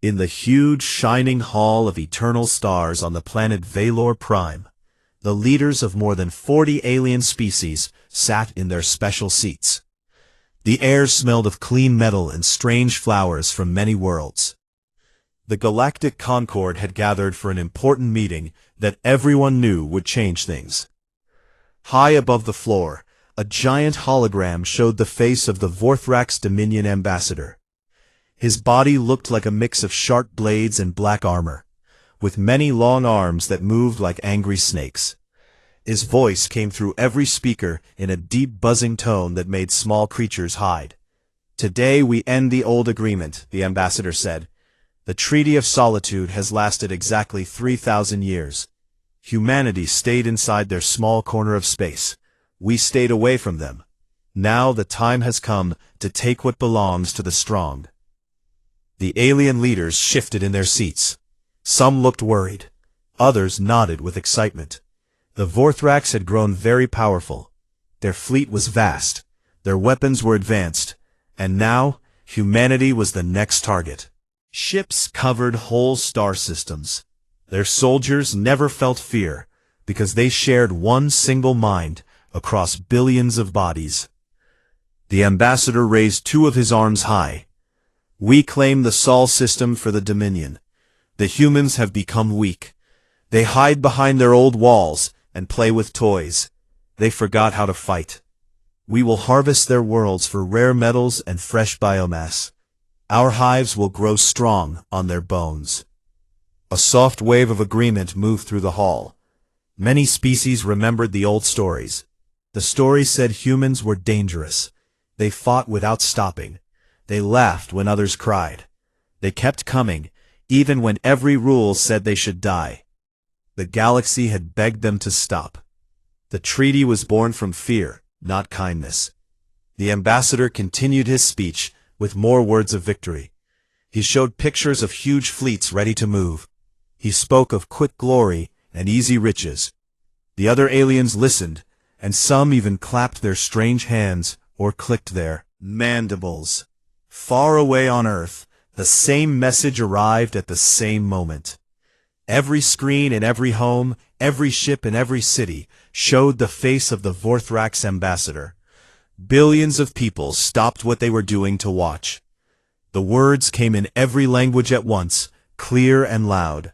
In the huge shining hall of eternal stars on the planet Valor Prime, the leaders of more than 40 alien species sat in their special seats. The air smelled of clean metal and strange flowers from many worlds. The Galactic Concord had gathered for an important meeting that everyone knew would change things. High above the floor, a giant hologram showed the face of the Vorthrax Dominion ambassador. His body looked like a mix of sharp blades and black armor, with many long arms that moved like angry snakes. His voice came through every speaker in a deep buzzing tone that made small creatures hide. "Today we end the old agreement," the ambassador said. "The Treaty of Solitude has lasted exactly 3,000 years. Humanity stayed inside their small corner of space. We stayed away from them. Now the time has come to take what belongs to the strong." The alien leaders shifted in their seats. Some looked worried. Others nodded with excitement. The Vorthrax had grown very powerful. Their fleet was vast. Their weapons were advanced. And now, humanity was the next target. Ships covered whole star systems. Their soldiers never felt fear, because they shared one single mind across billions of bodies. The ambassador raised two of his arms high. "We claim the Sol system for the Dominion. The humans have become weak. They hide behind their old walls and play with toys. They forgot how to fight. We will harvest their worlds for rare metals and fresh biomass. Our hives will grow strong on their bones." A soft wave of agreement moved through the hall. Many species remembered the old stories. The stories said humans were dangerous. They fought without stopping. They laughed when others cried. They kept coming, even when every rule said they should die. The galaxy had begged them to stop. The treaty was born from fear, not kindness. The ambassador continued his speech with more words of victory. He showed pictures of huge fleets ready to move. He spoke of quick glory and easy riches. The other aliens listened, and some even clapped their strange hands or clicked their mandibles. Far away on Earth, the same message arrived at the same moment. Every screen in every home, every ship in every city, showed the face of the Vorthrax ambassador. Billions of people stopped what they were doing to watch. The words came in every language at once, clear and loud.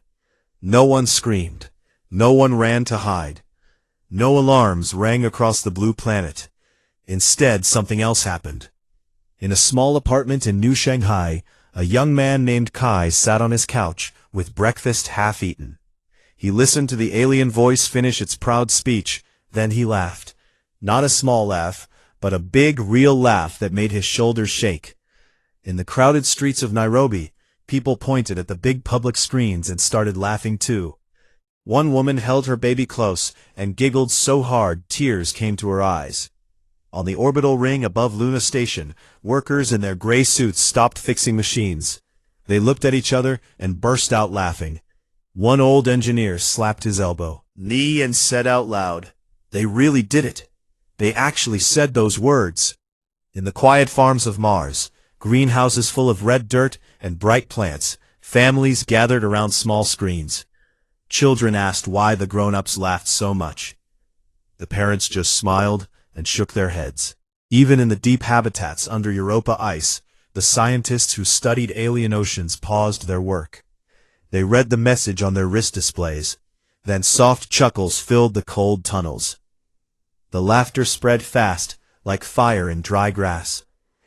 No one screamed. No one ran to hide. No alarms rang across the blue planet. Instead, something else happened. In a small apartment in New Shanghai, a young man named Kai sat on his couch with breakfast half-eaten. He listened to the alien voice finish its proud speech, then he laughed. Not a small laugh, but a big, real laugh that made his shoulders shake. In the crowded streets of Nairobi, people pointed at the big public screens and started laughing too. One woman held her baby close and giggled so hard tears came to her eyes. On the orbital ring above Luna Station, workers in their gray suits stopped fixing machines. They looked at each other and burst out laughing. One old engineer slapped his knee and said out loud, "They really did it. They actually said those words." In the quiet farms of Mars, greenhouses full of red dirt and bright plants, families gathered around small screens. Children asked why the grown-ups laughed so much. The parents just smiled and shook their heads. Even in the deep habitats under Europa ice, the scientists who studied alien oceans paused their work. They read the message on their wrist displays. Then soft chuckles filled the cold tunnels. The laughter spread fast, like fire in dry grass.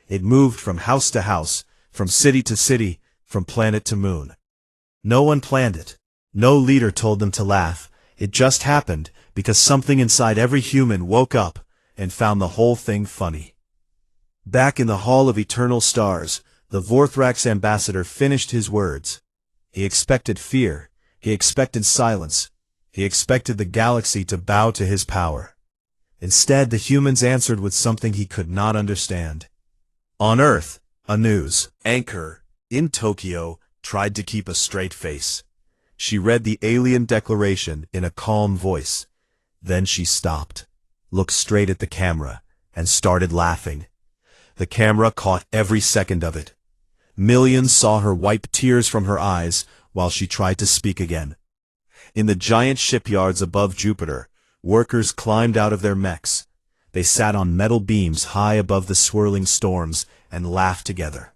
It moved from house to house, from city to city, from planet to moon. No one planned it. No leader told them to laugh. It just happened because something inside every human woke up and found the whole thing funny. Back in the Hall of Eternal Stars, the Vorthrax ambassador finished his words. He expected fear. He expected silence. He expected the galaxy to bow to his power. Instead, the humans answered with something he could not understand. On Earth, a news anchor in Tokyo tried to keep a straight face. She read the alien declaration in a calm voice. Then she stopped, looked straight at the camera, and started laughing. The camera caught every second of it. Millions saw her wipe tears from her eyes while she tried to speak again. In the giant shipyards above Jupiter, workers climbed out of their mechs. They sat on metal beams high above the swirling storms and laughed together.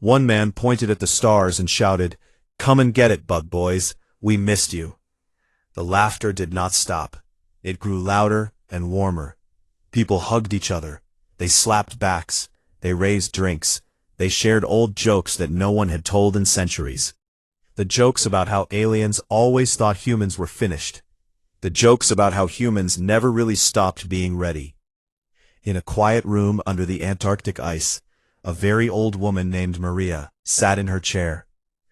One man pointed at the stars and shouted, "Come and get it, bug boys. We missed you." The laughter did not stop. It grew louder and warmer. People hugged each other. They slapped backs. They raised drinks. They shared old jokes that no one had told in centuries. The jokes about how aliens always thought humans were finished. The jokes about how humans never really stopped being ready. In a quiet room under the Antarctic ice, a very old woman named Maria sat in her chair.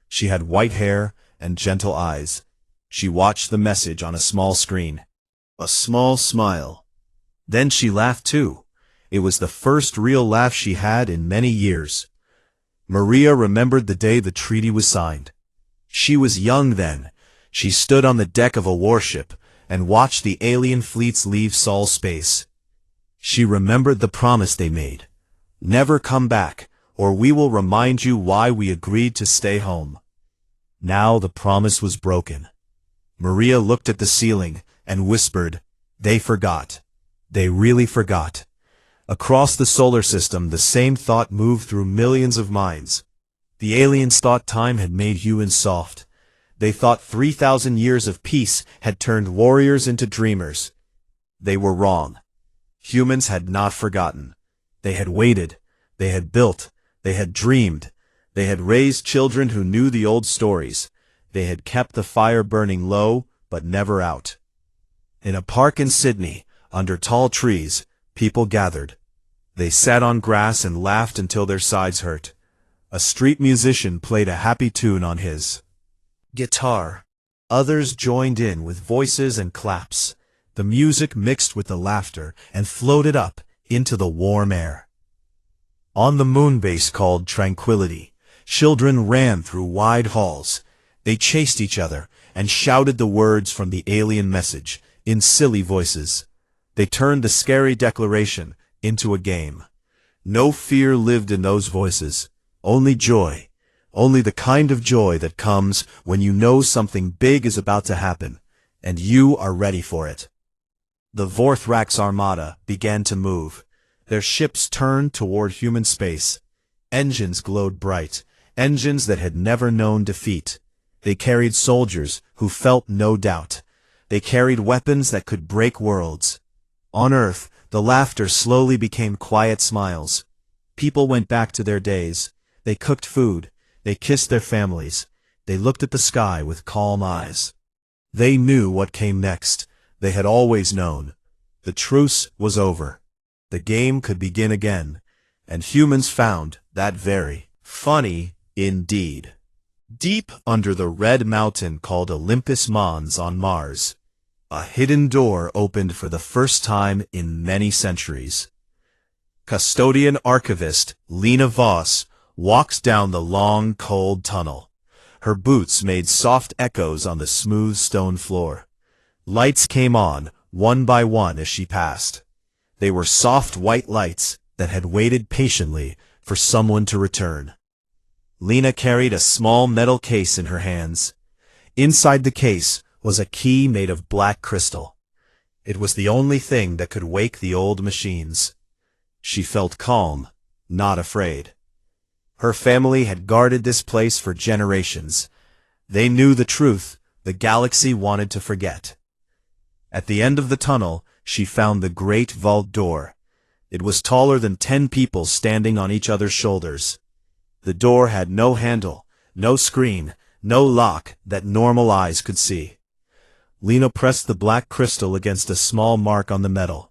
She had white hair and gentle eyes. She watched the message on a small screen. A small smile. Then she laughed too. It was the first real laugh she had in many years. Maria remembered the day the treaty was signed. She was young then. She stood on the deck of a warship and watched the alien fleets leave Sol space. She remembered the promise they made. Never come back, or we will remind you why we agreed to stay home. Now the promise was broken. Maria looked at the ceiling and whispered, "They forgot. They really forgot." Across the solar system, the same thought moved through millions of minds. The aliens thought time had made humans soft. They thought 3,000 years of peace had turned warriors into dreamers. They were wrong. Humans had not forgotten. They had waited. They had built. They had dreamed. They had raised children who knew the old stories. They had kept the fire burning low, but never out. In a park in Sydney, under tall trees, people gathered. They sat on grass and laughed until their sides hurt. A street musician played a happy tune on his guitar. Others joined in with voices and claps. The music mixed with the laughter and floated up into the warm air. On the moon base called Tranquility, children ran through wide halls. They chased each other and shouted the words from the alien message in silly voices. They turned the scary declaration into a game. No fear lived in those voices, only joy, only the kind of joy that comes when you know something big is about to happen, and you are ready for it. The Vorthrax armada began to move. Their ships turned toward human space. Engines glowed bright, engines that had never known defeat. They carried soldiers who felt no doubt. They carried weapons that could break worlds. On Earth, the laughter slowly became quiet smiles. People went back to their days. They cooked food. They kissed their families. They looked at the sky with calm eyes. They knew what came next. They had always known. The truce was over. The game could begin again, and humans found that very funny indeed. Deep under the red mountain called Olympus Mons on Mars, a hidden door opened for the first time in many centuries. Custodian archivist Lena Voss walked down the long, cold tunnel. Her boots made soft echoes on the smooth stone floor. Lights came on, one by one as she passed. They were soft white lights that had waited patiently for someone to return. Lena carried a small metal case in her hands. Inside the case was a key made of black crystal. It was the only thing that could wake the old machines. She felt calm, not afraid. Her family had guarded this place for generations. They knew the truth the galaxy wanted to forget. At the end of the tunnel, she found the great vault door. It was taller than 10 people standing on each other's shoulders. The door had no handle, no screen, no lock that normal eyes could see. Lena pressed the black crystal against a small mark on the metal.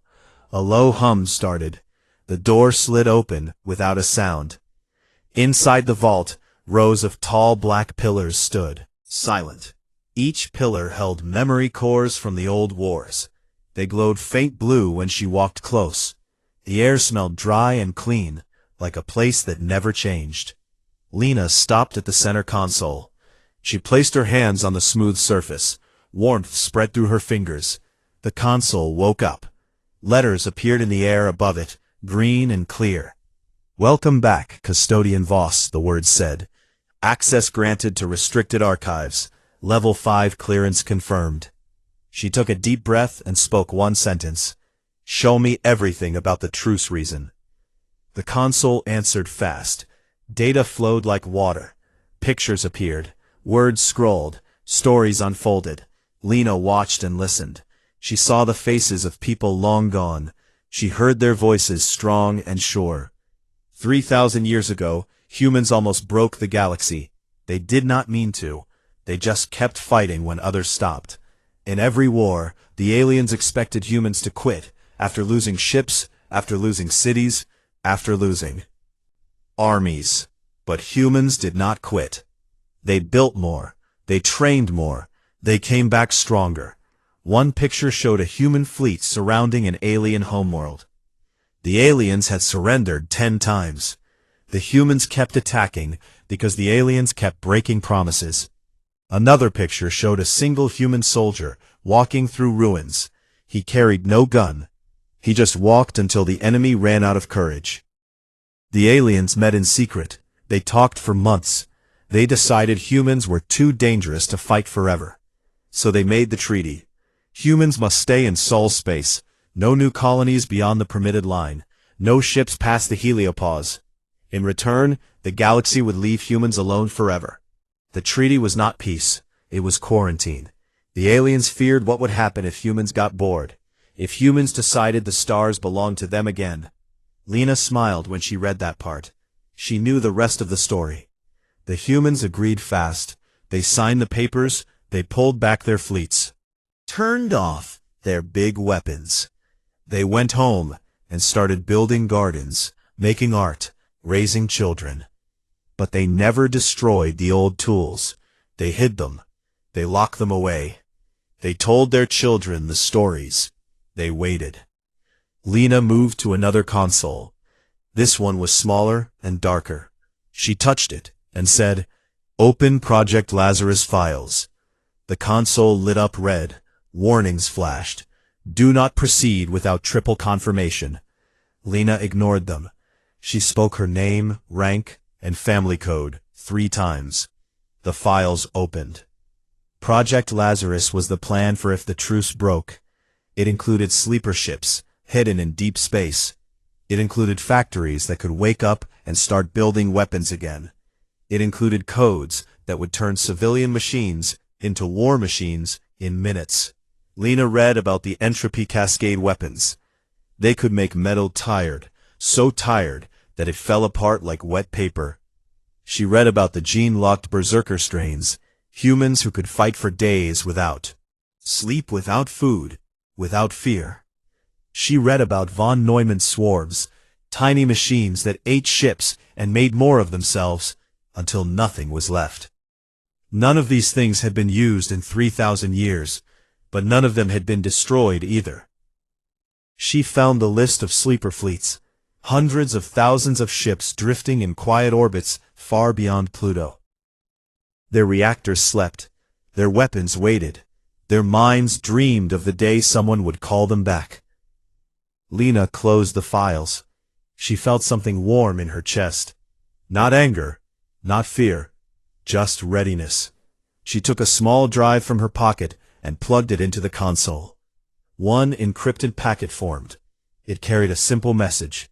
A low hum started. The door slid open without a sound. Inside the vault, rows of tall black pillars stood, silent. Each pillar held memory cores from the old wars. They glowed faint blue when she walked close. The air smelled dry and clean, like a place that never changed. Lena stopped at the center console. She placed her hands on the smooth surface. Warmth spread through her fingers. The console woke up. Letters appeared in the air above it, green and clear. Welcome back, Custodian Voss, the word said. Access granted to restricted archives. Level 5 clearance confirmed. She took a deep breath and spoke one sentence. Show me everything about the Truce reason. The console answered fast. Data flowed like water. Pictures appeared. Words scrolled. Stories unfolded. Lena watched and listened. She saw the faces of people long gone. She heard their voices strong and sure. 3,000 years ago, humans almost broke the galaxy. They did not mean to. They just kept fighting when others stopped. In every war, the aliens expected humans to quit, after losing ships, after losing cities, after losing armies. But humans did not quit. They built more. They trained more. They came back stronger. One picture showed a human fleet surrounding an alien homeworld. The aliens had surrendered 10 times. The humans kept attacking because the aliens kept breaking promises. Another picture showed a single human soldier walking through ruins. He carried no gun. He just walked until the enemy ran out of courage. The aliens met in secret. They talked for months. They decided humans were too dangerous to fight forever. So they made the treaty. Humans must stay in Sol space. No new colonies beyond the permitted line. No ships past the heliopause. In return, the galaxy would leave humans alone forever. The treaty was not peace. It was quarantine. The aliens feared what would happen if humans got bored. If humans decided the stars belonged to them again. Lena smiled when she read that part. She knew the rest of the story. The humans agreed fast. They signed the papers. They pulled back their fleets. Turned off their big weapons. They went home and started building gardens, making art, raising children. But they never destroyed the old tools. They hid them. They locked them away. They told their children the stories. They waited. Lena moved to another console. This one was smaller and darker. She touched it and said, "Open Project Lazarus files." The console lit up red. Warnings flashed. Do not proceed without triple confirmation. Lena ignored them. She spoke her name, rank, and family code 3 times. The files opened. Project Lazarus was the plan for if the truce broke. It included sleeper ships, hidden in deep space. It included factories that could wake up and start building weapons again. It included codes that would turn civilian machines into war machines in minutes. Lena read about the entropy cascade weapons. They could make metal tired, so tired that it fell apart like wet paper. She read about the gene-locked berserker strains, humans who could fight for days without sleep, without food, without fear. She read about von Neumann swarms, tiny machines that ate ships and made more of themselves until nothing was left. None of these things had been used in 3,000 years. But none of them had been destroyed either. She found the list of sleeper fleets, hundreds of thousands of ships drifting in quiet orbits far beyond Pluto. Their reactors slept, their weapons waited, their minds dreamed of the day someone would call them back. Lena closed the files. She felt something warm in her chest. Not anger, not fear, just readiness. She took a small drive from her pocket and plugged it into the console. One encrypted packet formed. It carried a simple message.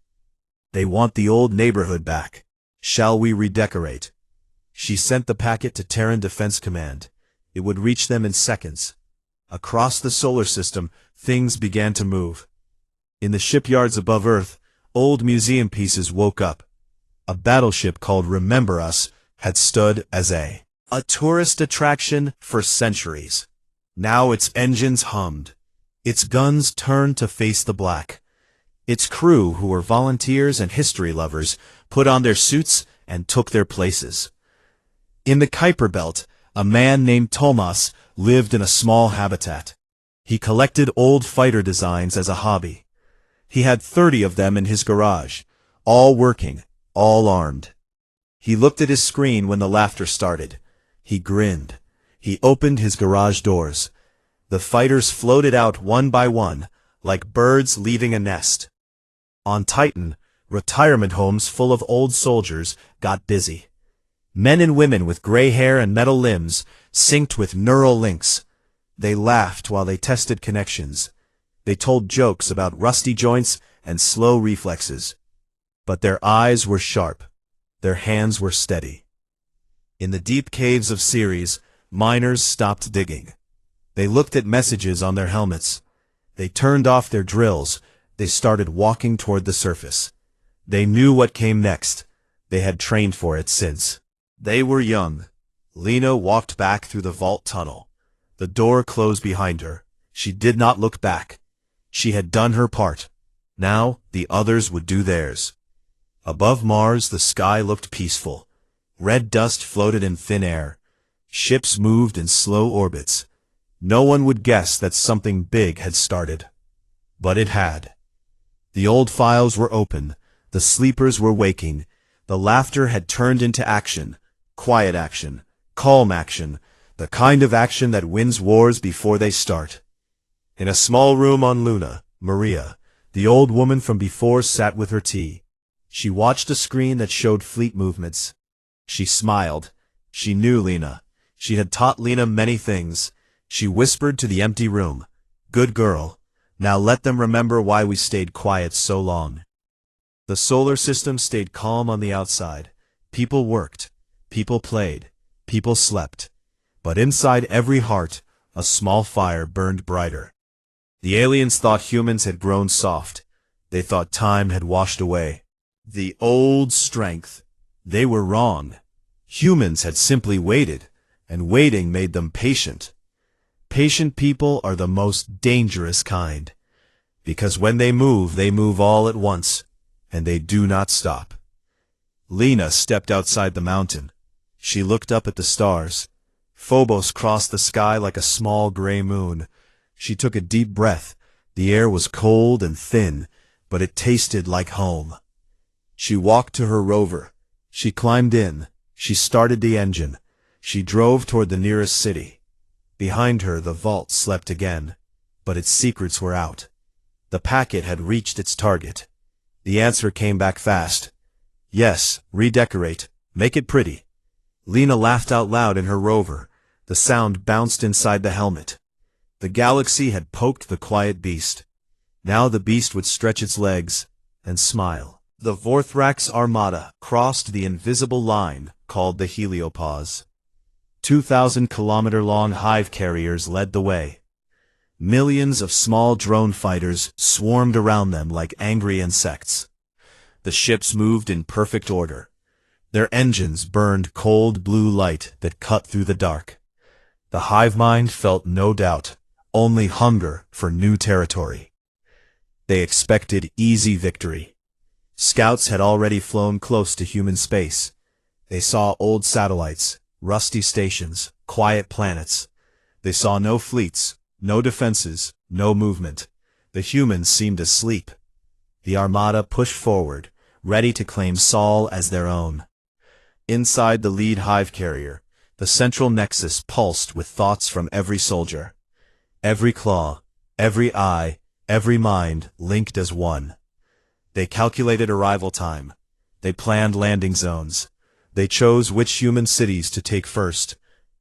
They want the old neighborhood back. Shall we redecorate? She sent the packet to Terran Defense Command. It would reach them in seconds. Across the solar system, things began to move. In the shipyards above Earth, old museum pieces woke up. A battleship called Remember Us had stood as a tourist attraction for centuries. Now its engines hummed. Its guns turned to face the black. Its crew, who were volunteers and history lovers, put on their suits and took their places. In the Kuiper Belt, a man named Tomas lived in a small habitat. He collected old fighter designs as a hobby. He had 30 of them in his garage, all working, all armed. He looked at his screen when the laughter started. He grinned. He opened his garage doors. The fighters floated out one by one, like birds leaving a nest. On Titan, Retirement homes full of old soldiers got busy. Men and women with gray hair and metal limbs synced with neural links. They laughed while they tested connections. They told jokes about rusty joints and slow reflexes. But their eyes were sharp. Their hands were steady. In the deep caves of Ceres, miners stopped digging. They looked at messages on their helmets. They turned off their drills. They started walking toward the surface. They knew what came next. They had trained for it since. They were young. Lena walked back through the vault tunnel. The door closed behind her. She did not look back. She had done her part. Now the others would do theirs. Above Mars, the sky looked peaceful. Red dust floated in thin air. Ships moved in slow orbits. No one would guess that something big had started. But it had. The old files were open. The sleepers were waking. The laughter had turned into action. Quiet action. Calm action. The kind of action that wins wars before they start. In a small room on Luna, Maria, the old woman from before, sat with her tea. She watched a screen that showed fleet movements. She smiled. She knew Lena. She had taught Lena many things. She whispered to the empty room, "Good girl. Now let them remember why we stayed quiet so long." The solar system stayed calm on the outside. People worked. People played. People slept. But inside every heart, a small fire burned brighter. The aliens thought humans had grown soft. They thought time had washed away the old strength. They were wrong. Humans had simply waited, and waiting made them patient. Patient people are the most dangerous kind, because when they move all at once, and they do not stop. Lena stepped outside the mountain. She looked up at the stars. Phobos crossed the sky like a small gray moon. She took a deep breath. The air was cold and thin, but it tasted like home. She walked to her rover. She climbed in. She started the engine. She drove toward the nearest city. Behind her, the vault slept again, but its secrets were out. The packet had reached its target. The answer came back fast. Yes, redecorate. Make it pretty. Lena laughed out loud in her rover. The sound bounced inside the helmet. The galaxy had poked the quiet beast. Now the beast would stretch its legs and smile. The Vorthrax armada crossed the invisible line called the Heliopause. 2,000-kilometer-long hive carriers led the way. Millions of small drone fighters swarmed around them like angry insects. The ships moved in perfect order. Their engines burned cold blue light that cut through the dark. The hive mind felt no doubt, only hunger for new territory. They expected easy victory. Scouts had already flown close to human space. They saw old satellites, rusty stations, quiet planets. They saw no fleets, no defenses, no movement. The humans seemed asleep. The armada pushed forward, ready to claim Sol as their own. Inside the lead hive carrier, the central nexus pulsed with thoughts from every soldier. Every claw, every eye, every mind linked as one. They calculated arrival time. They planned landing zones. They chose which human cities to take first.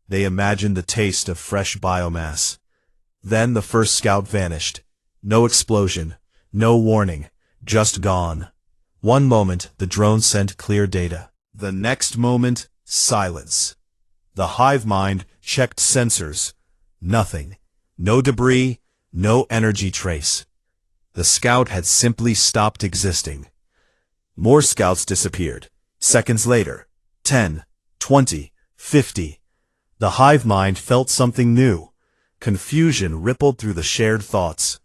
They imagined the taste of fresh biomass. Then the first scout vanished. No explosion, no warning, just gone. One moment, the drone sent clear data. The next moment, silence. The hive mind checked sensors. Nothing. No debris, no energy trace. The scout had simply stopped existing. More scouts disappeared. Seconds later, 10, 20, 50. The hive mind felt something new. Confusion rippled through the shared thoughts.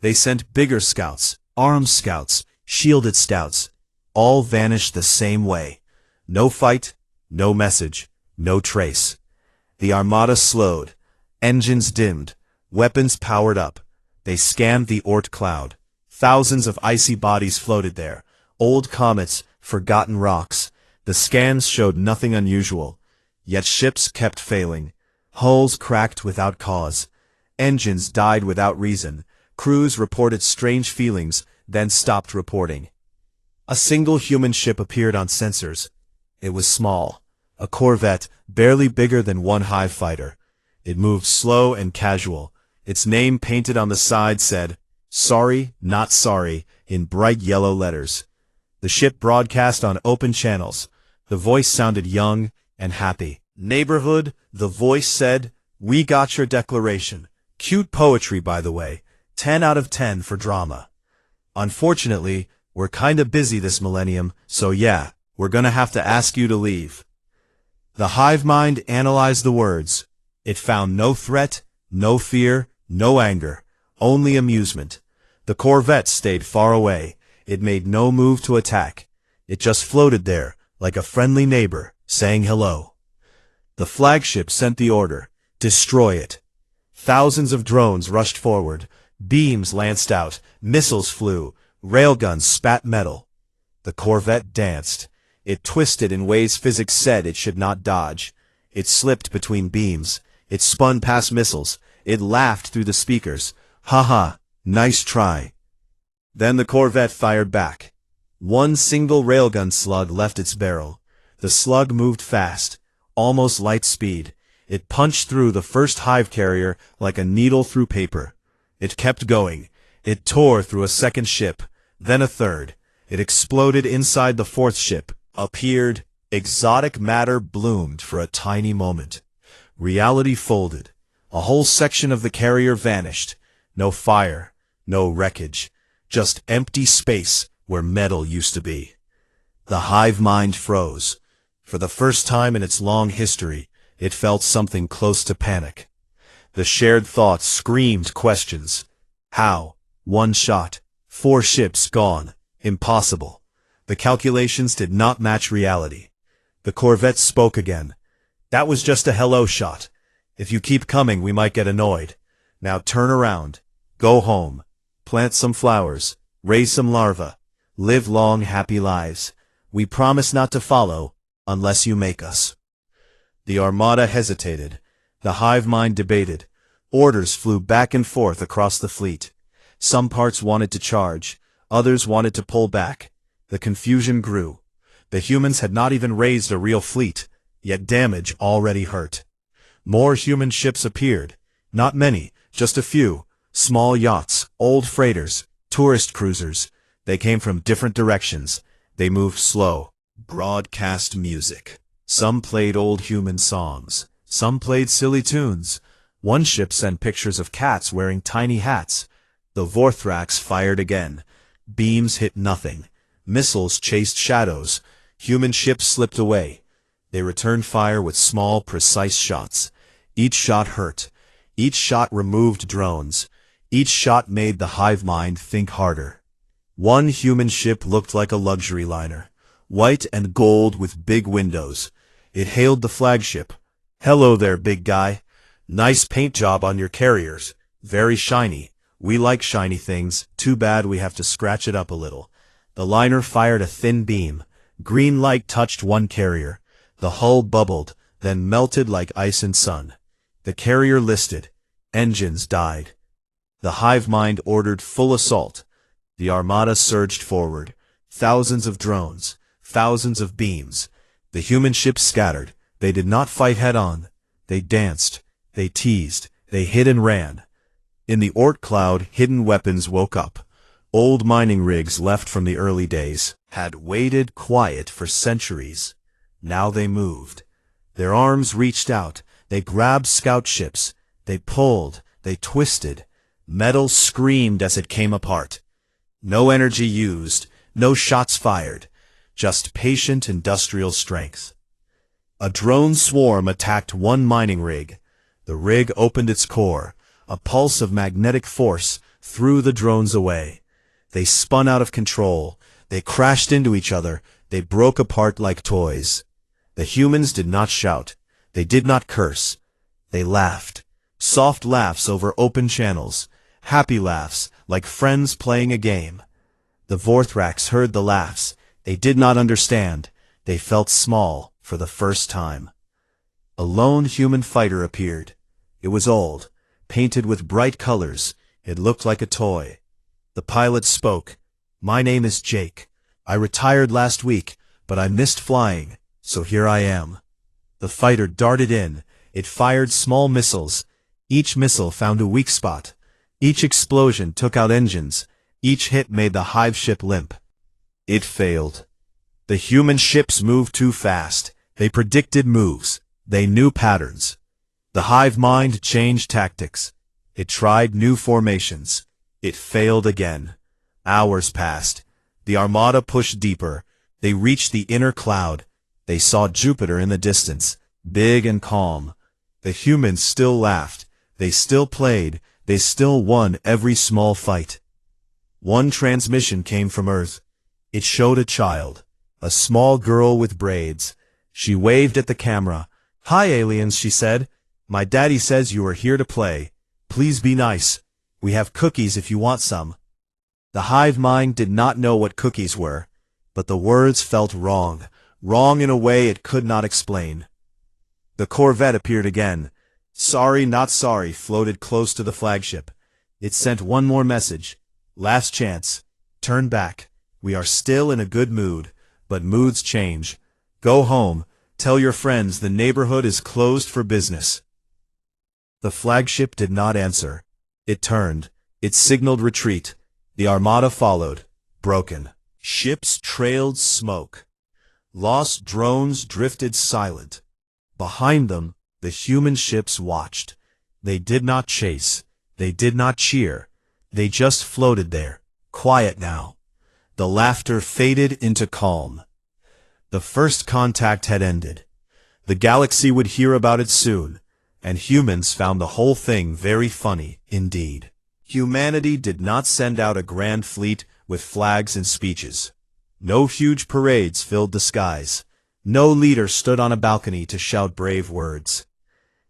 They sent bigger scouts, armed scouts, shielded scouts. All vanished the same way. No fight, no message, no trace. The armada slowed. Engines dimmed. Weapons powered up. They scanned the Oort cloud. Thousands of icy bodies floated there. Old comets, forgotten rocks. The scans showed nothing unusual. Yet ships kept failing. Hulls cracked without cause. Engines died without reason. Crews reported strange feelings, then stopped reporting. A single human ship appeared on sensors. It was small, a corvette barely bigger than one hive fighter. It moved slow and casual. Its name painted on the side said, "Sorry, not sorry," in bright yellow letters. The ship broadcast on open channels. The voice sounded young and happy. "Neighborhood," the voice said, "we got your declaration. Cute poetry, by the way. 10 out of 10 for drama. Unfortunately, we're kinda busy this millennium, so yeah, we're gonna have to ask you to leave." The hive mind analyzed the words. It found no threat, no fear, no anger, only amusement. The corvette stayed far away. It made no move to attack. It just floated there, like a friendly neighbor, saying hello. The flagship sent the order, "Destroy it." Thousands of drones rushed forward. Beams lanced out, missiles flew, railguns spat metal. The corvette danced. It twisted in ways physics said it should not dodge. It slipped between beams. It spun past missiles. It laughed through the speakers. "Ha ha, nice try." Then the corvette fired back. One single railgun slug left its barrel. The slug moved fast, almost light speed. It punched through the first hive carrier like a needle through paper. It kept going. It tore through a second ship, then a third. It exploded inside the fourth ship. Appeared. Exotic matter bloomed for a tiny moment. Reality folded. A whole section of the carrier vanished. No fire, no wreckage. Just empty space where metal used to be. The hive mind froze. For the first time in its long history, it felt something close to panic. The shared thoughts screamed questions. How? One shot. 4 ships gone. Impossible. The calculations did not match reality. The corvette spoke again. "That was just a hello shot. If you keep coming, we might get annoyed. Now turn around. Go home. Plant some flowers. Raise some larvae. Live long, happy lives. We promise not to follow unless you make us." The armada hesitated. The hive mind debated. Orders flew back and forth across the fleet. Some parts wanted to charge. Others wanted to pull back. The confusion grew. The humans had not even raised a real fleet, yet damage already hurt. More human ships appeared. Not many, just a few. Small yachts, old freighters, tourist cruisers. They came from different directions. They moved slow. Broadcast music. Some played old human songs. Some played silly tunes. One ship sent pictures of cats wearing tiny hats. The Vorthrax fired again. Beams hit nothing. Missiles chased shadows. Human ships slipped away. They returned fire with small, precise shots. Each shot hurt. Each shot removed drones. Each shot made the hive mind think harder. One human ship looked like a luxury liner. White and gold with big windows. It hailed the flagship. "Hello there, big guy. Nice paint job on your carriers. Very shiny. We like shiny things. Too bad we have to scratch it up a little." The liner fired a thin beam. Green light touched one carrier. The hull bubbled, then melted like ice in sun. The carrier listed. Engines died. The hive mind ordered full assault. The armada surged forward. Thousands of drones. Thousands of beams. The human ships scattered. They did not fight head-on. They danced. They teased. They hid and ran. In the Oort cloud, hidden weapons woke up. Old mining rigs left from the early days had waited quiet for centuries. Now they moved. Their arms reached out. They grabbed scout ships. They pulled. They twisted. Metal screamed as it came apart. No energy used. No shots fired. Just patient industrial strength. A drone swarm attacked one mining rig. The rig opened its core. A pulse of magnetic force threw the drones away. They spun out of control. They crashed into each other. They broke apart like toys. The humans did not shout. They did not curse. They laughed. Soft laughs over open channels. Happy laughs, like friends playing a game. The Vorthrax heard the laughs. They did not understand. They felt small for the first time. A lone human fighter appeared. It was old, painted with bright colors. It looked like a toy. The pilot spoke. "My name is Jake. I retired last week, but I missed flying, so here I am." The fighter darted in. It fired small missiles. Each missile found a weak spot. Each explosion took out engines. Each hit made the hive ship limp. It failed. The human ships moved too fast. They predicted moves. They knew patterns. The hive mind changed tactics. It tried new formations. It failed again. Hours passed. The armada pushed deeper. They reached the inner cloud. They saw Jupiter in the distance, big and calm. The humans still laughed. They still played. They still won every small fight. One transmission came from Earth. It showed a child, a small girl with braids. She waved at the camera. "Hi, aliens," she said. "My daddy says you are here to play. Please be nice. We have cookies if you want some." The hive mind did not know what cookies were, but the words felt wrong, wrong in a way it could not explain. The Corvette appeared again. "Sorry, not sorry," floated close to the flagship. It sent one more message. "Last chance. Turn back. We are still in a good mood, but moods change. Go home. Tell your friends the neighborhood is closed for business." The flagship did not answer. It turned. It signaled retreat. The armada followed, broken. Ships trailed smoke. Lost drones drifted silent. Behind them, the human ships watched. They did not chase. They did not cheer. They just floated there, quiet now. The laughter faded into calm. The first contact had ended. The galaxy would hear about it soon, and humans found the whole thing very funny indeed. Humanity did not send out a grand fleet with flags and speeches. No huge parades filled the skies. No leader stood on a balcony to shout brave words.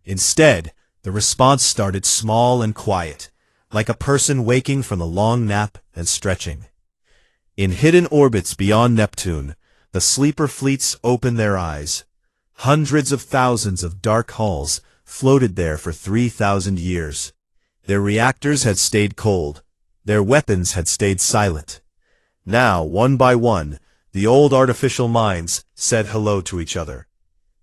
Instead, the response started small and quiet, like a person waking from a long nap and stretching. In hidden orbits beyond Neptune, the sleeper fleets opened their eyes. Hundreds of thousands of dark hulls floated there for 3,000 years. Their reactors had stayed cold. Their weapons had stayed silent. Now, one by one, the old artificial minds said hello to each other.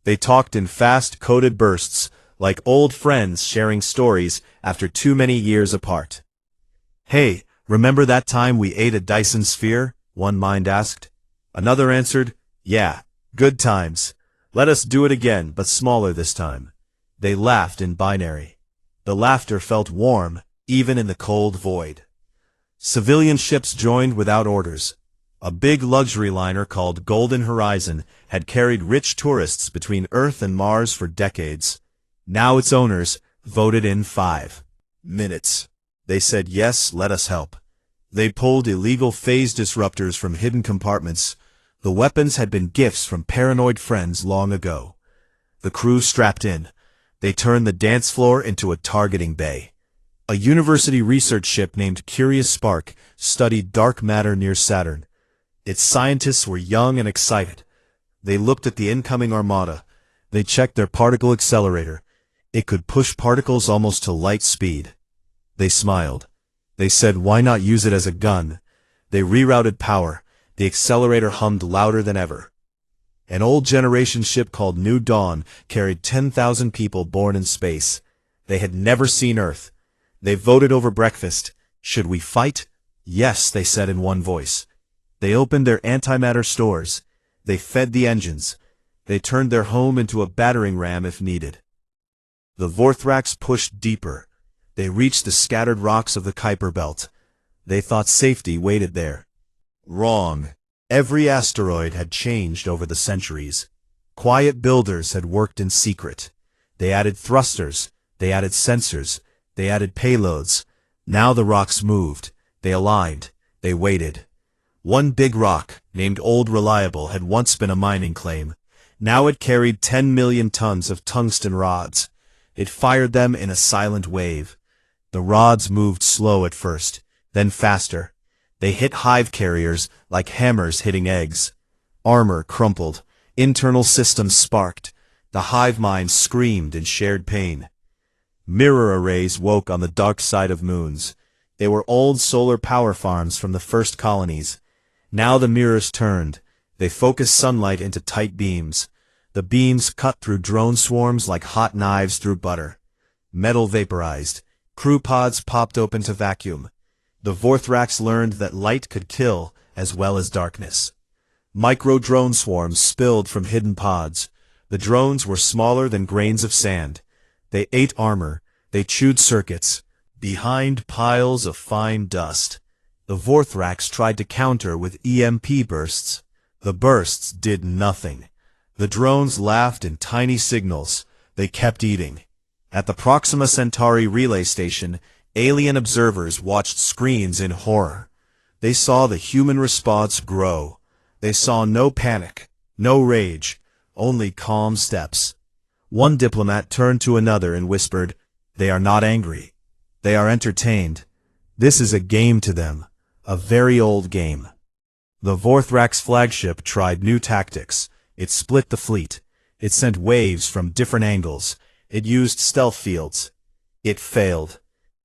They talked in fast-coded bursts, like old friends sharing stories after too many years apart. "Hey, remember that time we ate a Dyson sphere?" one mind asked. Another answered, "Yeah, good times. Let us do it again, but smaller this time." They laughed in binary. The laughter felt warm, even in the cold void. Civilian ships joined without orders. A big luxury liner called Golden Horizon had carried rich tourists between Earth and Mars for decades. Now its owners voted in 5 minutes. They said, "Yes, let us help." They pulled illegal phase disruptors from hidden compartments. The weapons had been gifts from paranoid friends long ago. The crew strapped in. They turned the dance floor into a targeting bay. A university research ship named Curious Spark studied dark matter near Saturn. Its scientists were young and excited. They looked at the incoming armada. They checked their particle accelerator. It could push particles almost to light speed. They smiled. They said, "Why not use it as a gun?" They rerouted power. The accelerator hummed louder than ever. An old generation ship called New Dawn carried 10,000 people born in space. They had never seen Earth. They voted over breakfast. "Should we fight?" "Yes," they said in one voice. They opened their antimatter stores. They fed the engines. They turned their home into a battering ram if needed. The Vorthrax pushed deeper. They reached the scattered rocks of the Kuiper Belt. They thought safety waited there. Wrong. Every asteroid had changed over the centuries. Quiet builders had worked in secret. They added thrusters. They added sensors. They added payloads. Now the rocks moved. They aligned. They waited. One big rock, named Old Reliable, had once been a mining claim. Now it carried 10 million tons of tungsten rods. It fired them in a silent wave. The rods moved slow at first, then faster. They hit hive carriers like hammers hitting eggs. Armor crumpled. Internal systems sparked. The hive mind screamed in shared pain. Mirror arrays woke on the dark side of moons. They were old solar power farms from the first colonies. Now the mirrors turned. They focused sunlight into tight beams. The beams cut through drone swarms like hot knives through butter. Metal vaporized. Crew pods popped open to vacuum. The Vorthrax learned that light could kill as well as darkness. Micro-drone swarms spilled from hidden pods. The drones were smaller than grains of sand. They ate armor. They chewed circuits. Behind piles of fine dust. The Vorthrax tried to counter with EMP bursts. The bursts did nothing. The drones laughed in tiny signals. They kept eating. At the Proxima Centauri relay station, alien observers watched screens in horror. They saw the human response grow. They saw no panic, no rage, only calm steps. One diplomat turned to another and whispered, "They are not angry. They are entertained. This is a game to them, a very old game." The Vorthrax flagship tried new tactics. It split the fleet. It sent waves from different angles. It used stealth fields. It failed.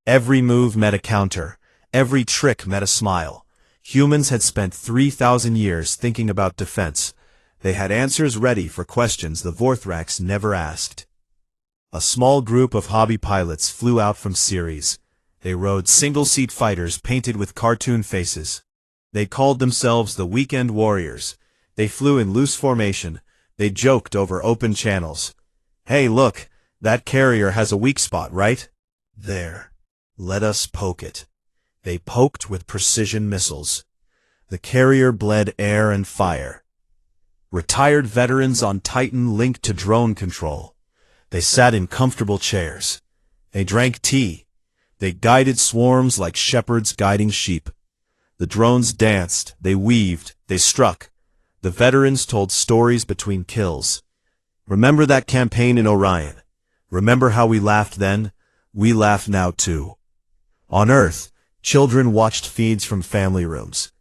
Every move met a counter. Every trick met a smile. Humans had spent 3,000 years thinking about defense. They had answers ready for questions the Vorthrax never asked. A small group of hobby pilots flew out from Ceres. They rode single-seat fighters painted with cartoon faces. They called themselves the Weekend Warriors. They flew in loose formation. They joked over open channels. "Hey, look, that carrier has a weak spot, right? There. Let us poke it." They poked with precision missiles. The carrier bled air and fire. Retired veterans on Titan linked to drone control. They sat in comfortable chairs. They drank tea. They guided swarms like shepherds guiding sheep. The drones danced, they weaved, they struck. The veterans told stories between kills. "Remember that campaign in Orion? Remember how we laughed then? We laugh now too." On Earth, children watched feeds from family rooms.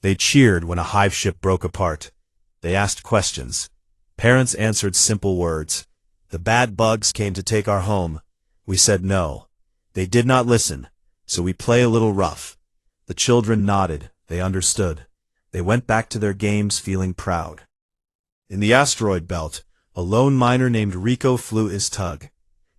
They cheered when a hive ship broke apart. They asked questions. Parents answered simple words. "The bad bugs came to take our home." We said no. They did not listen, so we play a little rough. The children nodded. They understood. They went back to their games feeling proud. In the asteroid belt, a lone miner named Rico flew his tug.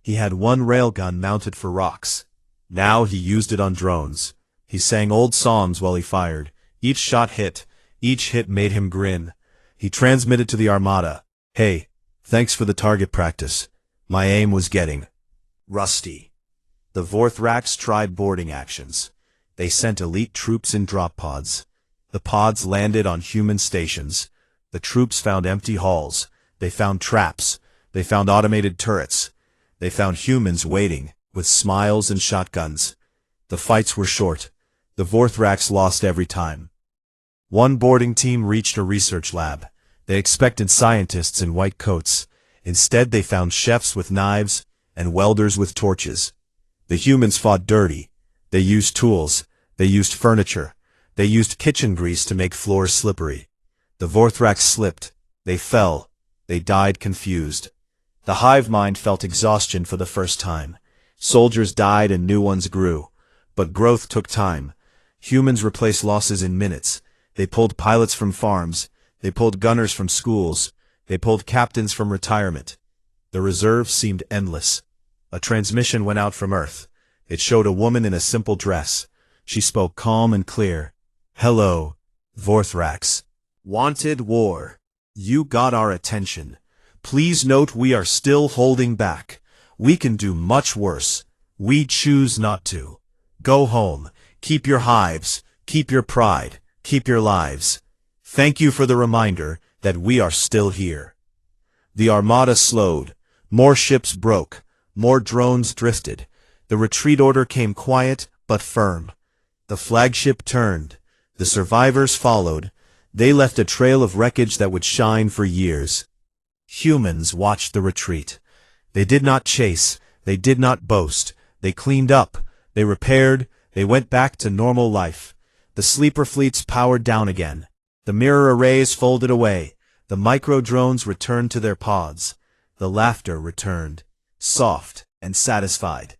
He had one railgun mounted for rocks. Now he used it on drones. He sang old psalms while he fired. Each shot hit. Each hit made him grin. He transmitted to the Armada, "Hey, thanks for the target practice. My aim was getting rusty." The Vorthrax tried boarding actions. They sent elite troops in drop pods. The pods landed on human stations. The troops found empty halls. They found traps. They found automated turrets. They found humans waiting, with smiles and shotguns. The fights were short. The Vorthrax lost every time. One boarding team reached a research lab. They expected scientists in white coats. Instead, they found chefs with knives and welders with torches. The humans fought dirty. They used tools. They used furniture. They used kitchen grease to make floors slippery. The Vorthrax slipped. They fell. They died confused. The hive mind felt exhaustion for the first time. Soldiers died and new ones grew. But growth took time. Humans replaced losses in minutes. They pulled pilots from farms. They pulled gunners from schools. They pulled captains from retirement. The reserve seemed endless. A transmission went out from Earth. It showed a woman in a simple dress. She spoke calm and clear. "Hello, Vorthrax. Wanted war. You got our attention. Please note we are still holding back. We can do much worse. We choose not to. Go home. Keep your hives. Keep your pride. Keep your lives. Thank you for the reminder that we are still here." The Armada slowed. More ships broke. More drones drifted. The retreat order came quiet but firm. The flagship turned. The survivors followed. They left a trail of wreckage that would shine for years. Humans watched the retreat. They did not chase. They did not boast. They cleaned up. They repaired. They went back to normal life. The sleeper fleets powered down again. The mirror arrays folded away. The micro-drones returned to their pods. The laughter returned, soft and satisfied.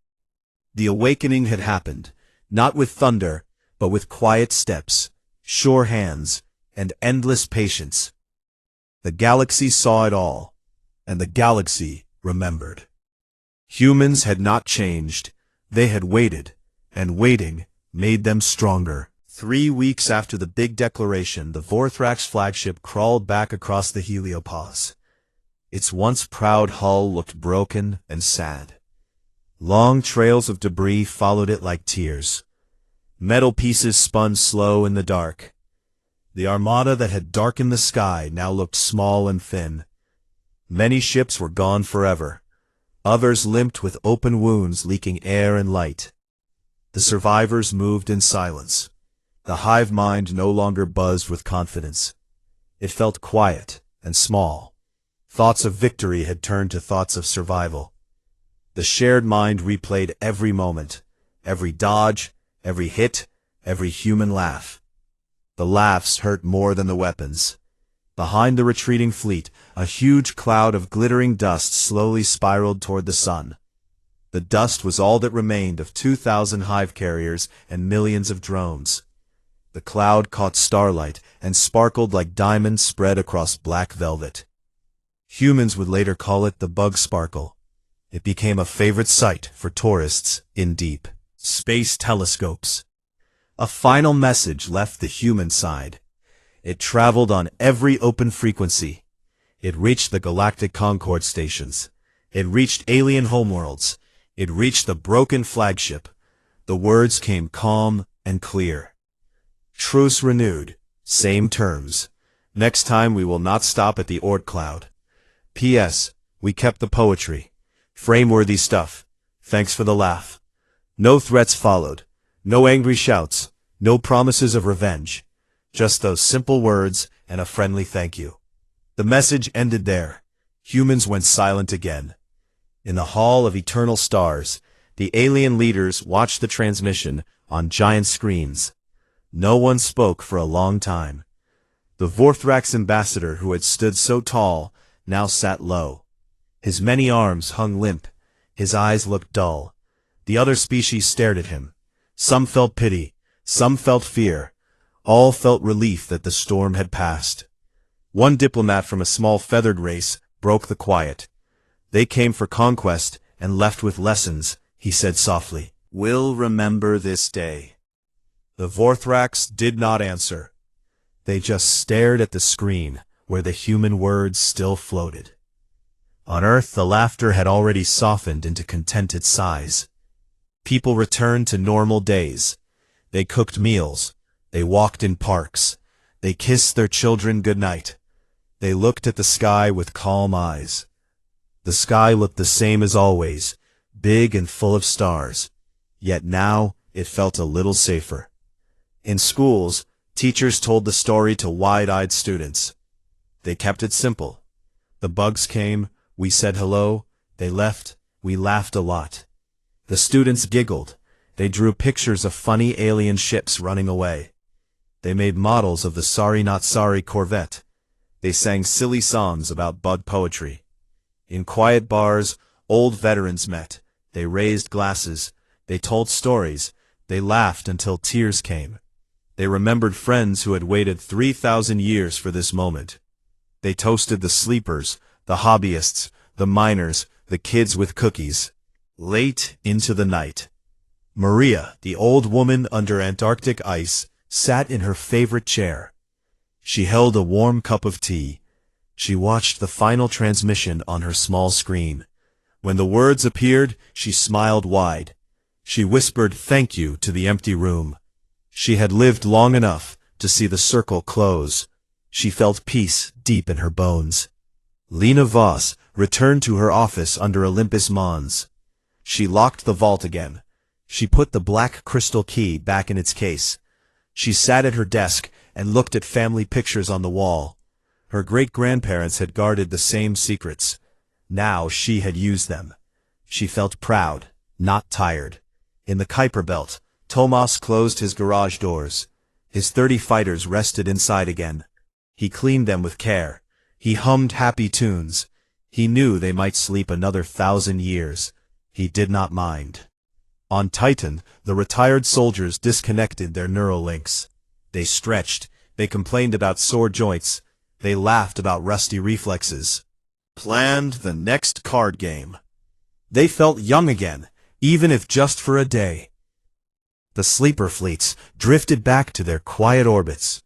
The awakening had happened, not with thunder, but with quiet steps, sure hands, and endless patience. The galaxy saw it all, and the galaxy remembered. Humans had not changed, they had waited, and waiting made them stronger. 3 weeks after the big declaration, the Vorthrax flagship crawled back across the heliopause. Its once proud hull looked broken and sad. Long trails of debris followed it like tears. Metal pieces spun slow in the dark. The armada that had darkened the sky now looked small and thin. Many ships were gone forever. Others limped with open wounds leaking air and light. The survivors moved in silence. The hive mind no longer buzzed with confidence. It felt quiet and small. Thoughts of victory had turned to thoughts of survival. The shared mind replayed every moment, every dodge, every hit, every human laugh. The laughs hurt more than the weapons. Behind the retreating fleet, a huge cloud of glittering dust slowly spiraled toward the sun. The dust was all that remained of 2,000 hive carriers and millions of drones. The cloud caught starlight and sparkled like diamonds spread across black velvet. Humans would later call it the bug sparkle. It became a favorite sight for tourists in deep space telescopes. A final message left the human side. It traveled on every open frequency. It reached the galactic Concord stations. It reached alien homeworlds. It reached the broken flagship. The words came calm and clear. Truce renewed. Same terms. Next time we will not stop at the Oort cloud. P.S. We kept the poetry. Frameworthy stuff. Thanks for the laugh. No threats followed. No angry shouts. No promises of revenge. Just those simple words and a friendly thank you. The message ended there. Humans went silent again. In the Hall of Eternal Stars, the alien leaders watched the transmission on giant screens. No one spoke for a long time. The Vorthrax ambassador, who had stood so tall, now sat low. His many arms hung limp. His eyes looked dull. The other species stared at him. Some felt pity. Some felt fear. All felt relief that the storm had passed. One diplomat from a small feathered race broke the quiet. They came for conquest and left with lessons, he said softly. We'll remember this day. The Vorthrax did not answer. They just stared at the screen, where the human words still floated. On Earth, the laughter had already softened into contented sighs. People returned to normal days. They cooked meals. They walked in parks. They kissed their children goodnight. They looked at the sky with calm eyes. The sky looked the same as always, big and full of stars. Yet now it felt a little safer. In schools, teachers told the story to wide-eyed students. They kept it simple. The bugs came, we said hello, they left, we laughed a lot. The students giggled. They drew pictures of funny alien ships running away. They made models of the Sorry Not Sorry Corvette. They sang silly songs about bug poetry. In quiet bars, old veterans met. They raised glasses. They told stories. They laughed until tears came. They remembered friends who had waited 3,000 years for this moment. They toasted the sleepers, the hobbyists, the miners, the kids with cookies. Late into the night, Maria, the old woman under Antarctic ice, sat in her favorite chair. She held a warm cup of tea. She watched the final transmission on her small screen. When the words appeared, she smiled wide. She whispered thank you to the empty room. She had lived long enough to see the circle close. She felt peace deep in her bones. Lena Voss returned to her office under Olympus Mons. She locked the vault again. She put the black crystal key back in its case. She sat at her desk and looked at family pictures on the wall. Her great-grandparents had guarded the same secrets. Now she had used them. She felt proud, not tired. In the Kuiper Belt, Tomas closed his garage doors. His 30 fighters rested inside again. He cleaned them with care. He hummed happy tunes. He knew they might sleep another 1,000 years. He did not mind. On Titan, the retired soldiers disconnected their neural links. They stretched. They complained about sore joints. They laughed about rusty reflexes. Planned the next card game. They felt young again, even if just for a day. The sleeper fleets drifted back to their quiet orbits.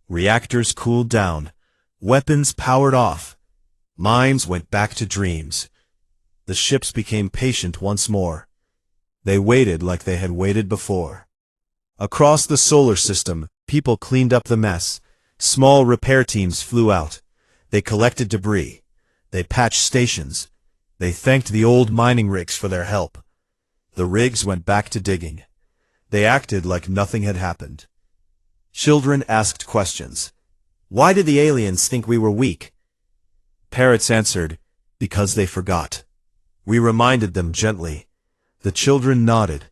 Reactors cooled down. Weapons powered off. Minds went back to dreams. The ships became patient once more. They waited like they had waited before. Across the solar system, people cleaned up the mess. Small repair teams flew out. They collected debris. They patched stations. They thanked the old mining rigs for their help. The rigs went back to digging. They acted like nothing had happened. Children asked questions. Why did the aliens think we were weak? Parrots answered, because they forgot. We reminded them gently. The children nodded.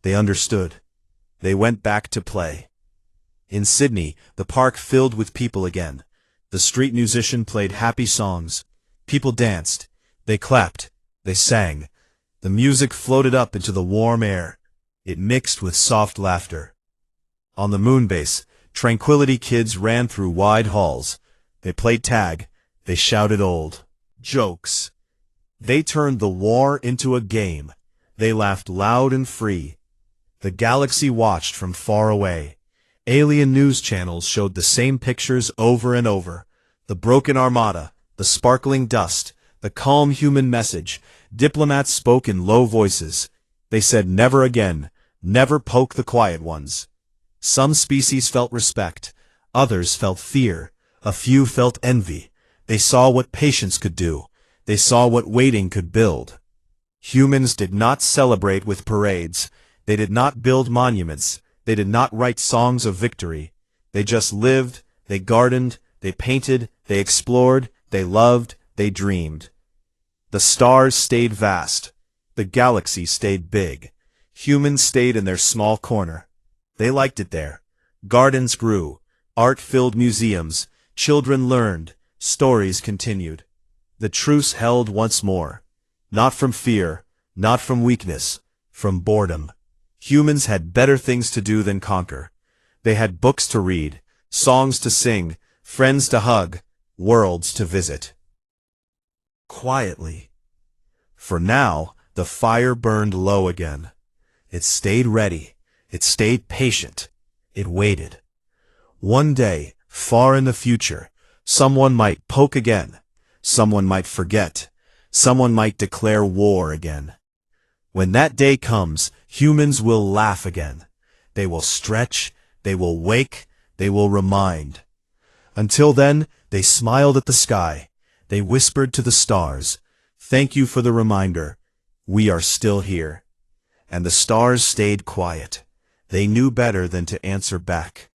They understood. They went back to play. In Sydney, the park filled with people again. The street musician played happy songs. People danced. They clapped. They sang. The music floated up into the warm air. It mixed with soft laughter. On the moon base, Tranquility kids ran through wide halls. They played tag. They shouted old jokes. They turned the war into a game. They laughed loud and free. The galaxy watched from far away. Alien news channels showed the same pictures over and over. The broken armada, the sparkling dust, the calm human message. Diplomats spoke in low voices. They said never again, never poke the quiet ones. Some species felt respect. Others felt fear. A few felt envy. They saw what patience could do. They saw what waiting could build. Humans did not celebrate with parades. They did not build monuments. They did not write songs of victory. They just lived. They gardened. They painted. They explored. They loved. They dreamed. The stars stayed vast. The galaxy stayed big. Humans stayed in their small corner. They liked it there. Gardens grew. Art filled museums. Children learned. Stories continued. The truce held once more. Not from fear, not from weakness, from boredom. Humans had better things to do than conquer. They had books to read, songs to sing, friends to hug, worlds to visit. Quietly. For now, the fire burned low again. It stayed ready. It stayed patient. It waited. One day, far in the future, someone might poke again. Someone might forget. Someone might declare war again. When that day comes, humans will laugh again. They will stretch. They will wake. They will remind. Until then, they smiled at the sky. They whispered to the stars, "Thank you for the reminder. We are still here." And the stars stayed quiet. They knew better than to answer back.